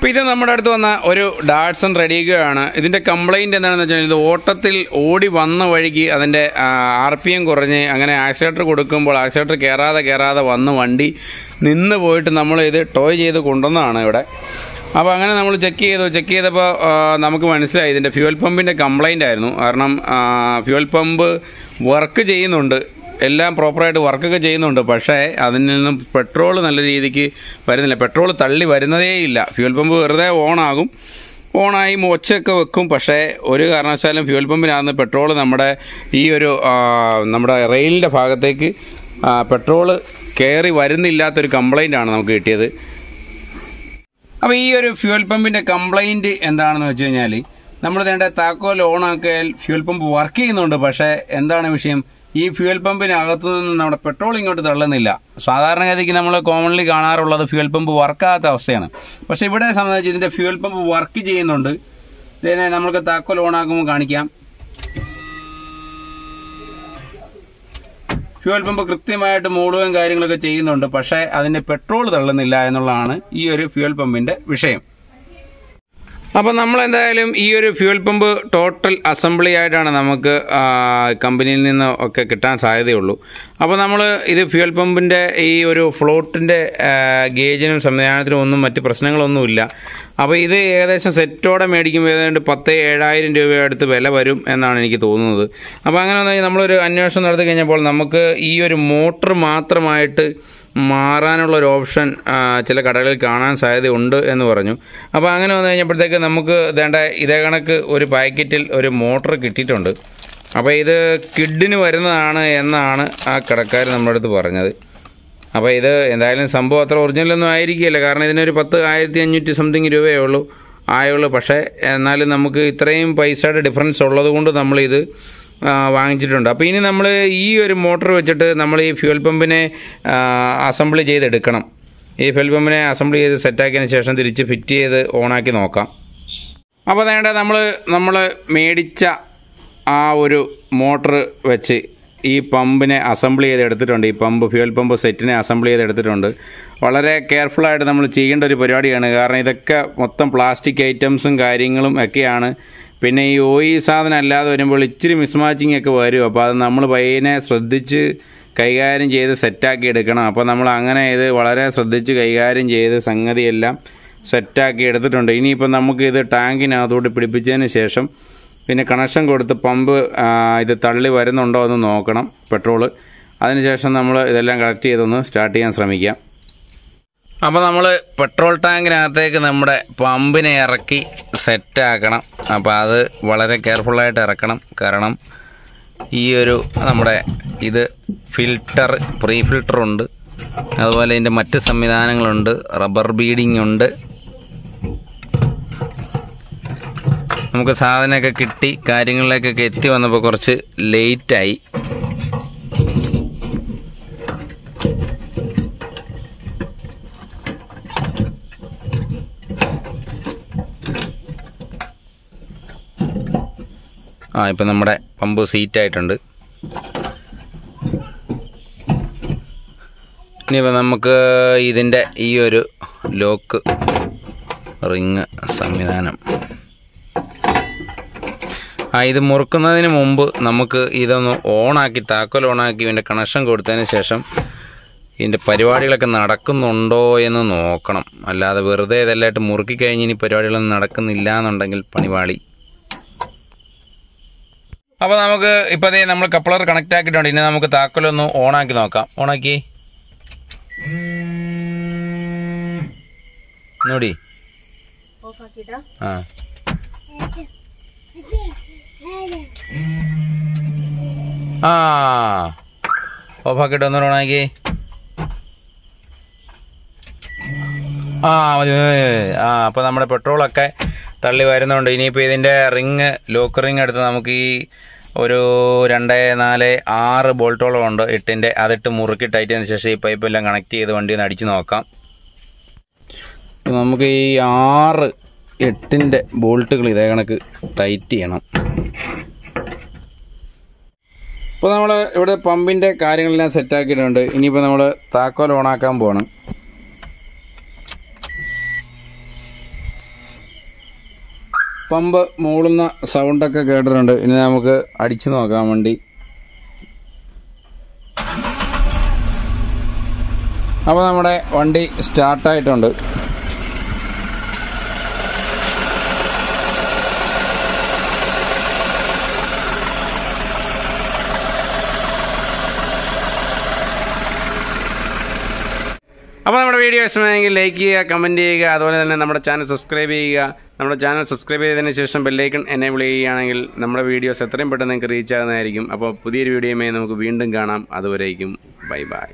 അപ്പോൾ ഇത് നമ്മുടെ അടുത്ത് വന്ന ഒരു ഡാഡ്സൺ റെഡിയാണ്. ഇതിൻ്റെ കംപ്ലയിൻറ്റ് എന്താണെന്ന് വെച്ചാൽ ഇത് ഓട്ടത്തിൽ ഓടി വന്ന വഴിക്ക് അതിൻ്റെ RPM കുറഞ്ഞ് അങ്ങനെ ആക്സിലേറ്റർ കൊടുക്കുമ്പോൾ ആക്സിലേറ്റർ കയറാതെ വന്ന് വണ്ടി നിന്ന് പോയിട്ട് നമ്മൾ ഇത് ടോയ് ചെയ്ത് കൊണ്ടുവന്നതാണ് ഇവിടെ. അപ്പോൾ അങ്ങനെ നമ്മൾ ചെക്ക് ചെയ്തപ്പോൾ നമുക്ക് മനസ്സിലായി ഇതിൻ്റെ ഫ്യൂവൽ പമ്പിൻ്റെ കംപ്ലയിൻ്റ് ആയിരുന്നു. കാരണം ഫ്യൂവൽ പമ്പ് വർക്ക് ചെയ്യുന്നുണ്ട്, എല്ലാം പ്രോപ്പറായിട്ട് വർക്കൊക്കെ ചെയ്യുന്നുണ്ട്, പക്ഷേ അതിൽ നിന്നും പെട്രോൾ നല്ല രീതിക്ക് വരുന്നില്ല. പെട്രോൾ തള്ളി വരുന്നതേ ഇല്ല. ഫ്യൂവൽ പമ്പ് വെറുതെ ഓണായി ഒച്ചയൊക്കെ വെക്കും, പക്ഷേ ഒരു കാരണവശാലും ഫ്യൂവൽ പമ്പിനകത്ത് പെട്രോൾ നമ്മുടെ റെയിലിൻ്റെ ഭാഗത്തേക്ക് പെട്രോൾ കയറി വരുന്നില്ലാത്തൊരു കംപ്ലയിൻ്റാണ് നമുക്ക് കിട്ടിയത്. അപ്പോൾ ഈ ഒരു ഫ്യൂവൽ പമ്പിൻ്റെ കംപ്ലയിൻറ്റ് എന്താണെന്ന് വെച്ച് കഴിഞ്ഞാൽ നമ്മൾ വേണ്ട താക്കോൽ ഓണാക്കിയാൽ ഫ്യൂവൽ പമ്പ് വർക്ക് ചെയ്യുന്നുണ്ട്, പക്ഷേ എന്താണ് വിഷയം, ഈ ഫ്യൂവൽ പമ്പിനകത്തു നിന്ന് നമ്മുടെ പെട്രോൾ ഇങ്ങോട്ട് തള്ളുന്നില്ല. സാധാരണഗതിക്ക് നമ്മൾ കോമൺലി കാണാറുള്ളത് ഫ്യൂവൽ പമ്പ് വർക്കാകാത്ത അവസ്ഥയാണ്. പക്ഷെ ഇവിടെ സംബന്ധിച്ച് ഇതിന്റെ ഫ്യൂവൽ പമ്പ് വർക്ക് ചെയ്യുന്നുണ്ട്. ഇതിനെ നമുക്ക് താക്കോൽ ഓണാക്കുമ്പോൾ കാണിക്കാം. ഫ്യൂവൽ പമ്പ് കൃത്യമായിട്ട് മൂടുകയും കാര്യങ്ങളൊക്കെ ചെയ്യുന്നുണ്ട്, പക്ഷേ അതിന്റെ പെട്രോൾ തള്ളുന്നില്ല എന്നുള്ളതാണ് ഈ ഒരു ഫ്യൂവൽ പമ്പിന്റെ വിഷയം. അപ്പോൾ നമ്മളെന്തായാലും ഈ ഒരു ഫ്യൂവൽ പമ്പ് ടോട്ടൽ അസംബ്ലി ആയിട്ടാണ് നമുക്ക് കമ്പനിയിൽ നിന്ന് ഒക്കെ കിട്ടാൻ സാധ്യതയുള്ളൂ. അപ്പോൾ നമ്മൾ ഇത് ഫ്യൂവൽ പമ്പിൻ്റെ ഈ ഒരു ഫ്ലോട്ടിൻ്റെ ഗേജിനും സംവിധാനത്തിനും ഒന്നും മറ്റ് പ്രശ്നങ്ങളൊന്നുമില്ല. അപ്പോൾ ഇത് ഏകദേശം സെറ്റോടെ മേടിക്കുമ്പോൾ ഏതാണ്ട് 10,000-7,000 രൂപ അടുത്ത് വില വരും എന്നാണ് എനിക്ക് തോന്നുന്നത്. അപ്പോൾ അങ്ങനെ വന്നാൽ നമ്മളൊരു അന്വേഷണം നടത്തി കഴിഞ്ഞപ്പോൾ നമുക്ക് ഈ ഒരു മോട്ടർ മാത്രമായിട്ട് മാറാനുള്ള ഒരു ഓപ്ഷൻ ചില കടകളിൽ കാണാൻ സാധ്യതയുണ്ട് എന്ന് പറഞ്ഞു. അപ്പോൾ അങ്ങനെ വന്നു കഴിഞ്ഞപ്പോഴത്തേക്ക് നമുക്ക് ഇതേ കണക്ക് ഒരു പാക്കറ്റിൽ ഒരു മോട്ടർ കിട്ടിയിട്ടുണ്ട്. അപ്പോൾ ഇത് കിഡിന് വരുന്നതാണ് എന്നാണ് ആ കടക്കാർ നമ്മുടെ അടുത്ത് പറഞ്ഞത്. അപ്പോൾ ഇത് എന്തായാലും സംഭവം അത്ര ഒറിജിനലൊന്നും ആയിരിക്കില്ല, കാരണം ഇതിനൊരു 10,500 സംതിങ് രൂപയേ ആയുള്ളൂ. പക്ഷേ എന്നാലും നമുക്ക് ഇത്രയും പൈസയുടെ ഡിഫറൻസ് ഉള്ളത് കൊണ്ട് നമ്മളിത് വാങ്ങിച്ചിട്ടുണ്ട്. അപ്പോൾ ഇനി നമ്മൾ ഈ ഒരു മോട്ടർ വെച്ചിട്ട് നമ്മൾ ഈ ഫ്യൂവൽ പമ്പിനെ അസംബ്ലി ചെയ്തെടുക്കണം. ഈ ഫ്യൂവൽ പമ്പിനെ അസംബ്ലി ചെയ്ത് സെറ്റാക്കിയതിന് ശേഷം തിരിച്ച് ഫിറ്റ് ചെയ്ത് ഓണാക്കി നോക്കാം. അപ്പോൾ നമ്മൾ മേടിച്ച ആ ഒരു മോട്ടർ വെച്ച് ഈ പമ്പിനെ അസംബ്ലി ചെയ്തെടുത്തിട്ടുണ്ട്. ഈ ഫ്യൂവൽ പമ്പ് സെറ്റിനെ അസംബ്ലി ചെയ്തെടുത്തിട്ടുണ്ട്. വളരെ കെയർഫുള്ളായിട്ട് നമ്മൾ ചെയ്യേണ്ട ഒരു പരിപാടിയാണ്, കാരണം ഇതൊക്കെ മൊത്തം പ്ലാസ്റ്റിക് ഐറ്റംസും കാര്യങ്ങളും ഒക്കെയാണ്. പിന്നെ ഈ ഓയിൽ സാധനം അല്ലാതെ വരുമ്പോൾ ഇച്ചിരി മിസ്മാച്ചിങ് ഒക്കെ വരും. അപ്പോൾ അത് നമ്മൾ പയ്യനെ ശ്രദ്ധിച്ച് കൈകാര്യം ചെയ്ത് സെറ്റാക്കി എടുക്കണം. അപ്പോൾ നമ്മൾ അങ്ങനെ ഇത് വളരെ ശ്രദ്ധിച്ച് കൈകാര്യം ചെയ്ത് സംഗതിയെല്ലാം സെറ്റാക്കി എടുത്തിട്ടുണ്ട്. ഇനിയിപ്പോൾ നമുക്ക് ഇത് ടാങ്കിനകത്തോട്ട് പിടിപ്പിച്ചതിന് ശേഷം പിന്നെ കണക്ഷൻ കൊടുത്ത് പമ്പ് ഇത് തള്ളി വരുന്നുണ്ടോ എന്ന് നോക്കണം, പെട്രോള്. അതിനുശേഷം നമ്മൾ ഇതെല്ലാം കണക്ട് ചെയ്തൊന്ന് സ്റ്റാർട്ട് ചെയ്യാൻ ശ്രമിക്കാം. അപ്പോൾ നമ്മൾ പെട്രോൾ ടാങ്കിനകത്തേക്ക് നമ്മുടെ പമ്പിനെ ഇറക്കി സെറ്റാക്കണം. അപ്പോൾ അത് വളരെ കെയർഫുള്ളായിട്ട് ഇറക്കണം, കാരണം ഈ ഒരു നമ്മുടെ ഇത് പ്രീ ഫിൽറ്ററുണ്ട്, അതുപോലെ ഇതിൻ്റെ മറ്റ് സംവിധാനങ്ങളുണ്ട്, റബ്ബർ ബീഡിംഗ് ഉണ്ട്. നമുക്ക് സാധനമൊക്കെ കിട്ടി കാര്യങ്ങളിലേക്കൊക്കെ എത്തി വന്നപ്പോൾ കുറച്ച് ലേറ്റായി. ഇപ്പം നമ്മുടെ പമ്പ് സീറ്റായിട്ടുണ്ട്. ഇനിയിപ്പോൾ നമുക്ക് ഇതിൻ്റെ ഈ ഒരു ലോക്ക് റിങ് സംവിധാനം ഇത് മുറുക്കുന്നതിന് മുമ്പ് നമുക്ക് ഇതൊന്ന് ഓണാക്കി താക്കോൽ ഓണാക്കി ഇതിൻ്റെ കണക്ഷൻ കൊടുത്തതിന് ശേഷം ഇതിൻ്റെ പരിപാടികളൊക്കെ നടക്കുന്നുണ്ടോ എന്ന് നോക്കണം. അല്ലാതെ വെറുതെ ഇതെല്ലാമായിട്ട് മുറുക്കി കഴിഞ്ഞ് ഇനി പരിപാടികളൊന്നും നടക്കുന്നില്ല എന്നുണ്ടെങ്കിൽ പണിപാളി. അപ്പോൾ നമുക്ക് ഇപ്പോൾ നമ്മൾ കപ്ലർ കണക്റ്റ് ആക്കിയിട്ടുണ്ട്. ഇനി നമുക്ക് താക്കോലൊന്ന് ഓണാക്കി നോക്കാം. ഓണാക്കി നോടി. ഓഫാക്കിയിട്ട് ഒന്നുകൂടെ ഓണാക്കി. അപ്പോൾ നമ്മുടെ പെട്രോളൊക്കെ തള്ളി വരുന്നുണ്ട്. ഇനിയിപ്പോൾ ഇതിൻ്റെ ലോക്ക് റിങ് എടുത്ത് നമുക്ക് ഈ ഒരു 2, 4, 6 ബോൾട്ടോളം ഉണ്ട് 8-ൻ്റെ. അതിട്ട് മുറുക്കി ടൈറ്റ് ചെയ്തതിന് ശേഷം ഈ പൈപ്പെല്ലാം കണക്ട് ചെയ്ത് വണ്ടി ഒന്ന് അടിച്ച് നോക്കാം. നമുക്ക് ഈ 6, 8-ൻ്റെ ബോൾട്ടുകൾ ഇതേ കണക്ക് ടൈറ്റ് ചെയ്യണം. ഇപ്പോൾ നമ്മൾ ഇവിടെ പമ്പിൻ്റെ കാര്യങ്ങളെല്ലാം സെറ്റാക്കിയിട്ടുണ്ട്. ഇനിയിപ്പോൾ നമ്മൾ താക്കോൽ ഓണാക്കാൻ പോവാണ്. പമ്പ് മൂളുന്ന സൗണ്ടൊക്കെ കേട്ടിട്ടുണ്ട്. ഇനി നമുക്ക് അടിച്ചു നോക്കാം വണ്ടി. അപ്പോൾ നമ്മുടെ വണ്ടി സ്റ്റാർട്ടായിട്ടുണ്ട്. അപ്പോൾ നമ്മുടെ വീഡിയോ ഇഷ്ടമായെങ്കിൽ ലൈക്ക് ചെയ്യുക, കമൻറ്റ് ചെയ്യുക, അതുപോലെ തന്നെ നമ്മുടെ ചാനൽ സബ്സ്ക്രൈബ് ചെയ്യുക. നമ്മുടെ ചാനൽ സബ്സ്ക്രൈബ് ചെയ്തതിന് ശേഷം ബെല്ലൈക്കൺ എനേബിൾ ചെയ്യുകയാണെങ്കിൽ നമ്മുടെ വീഡിയോസ് എത്രയും പെട്ടെന്ന് നിങ്ങൾക്ക് റീച്ച് ആകുന്നതായിരിക്കും. അപ്പോൾ പുതിയൊരു വീഡിയോയുമായി നമുക്ക് വീണ്ടും കാണാം. അതുവരേക്കും ബൈ ബൈ.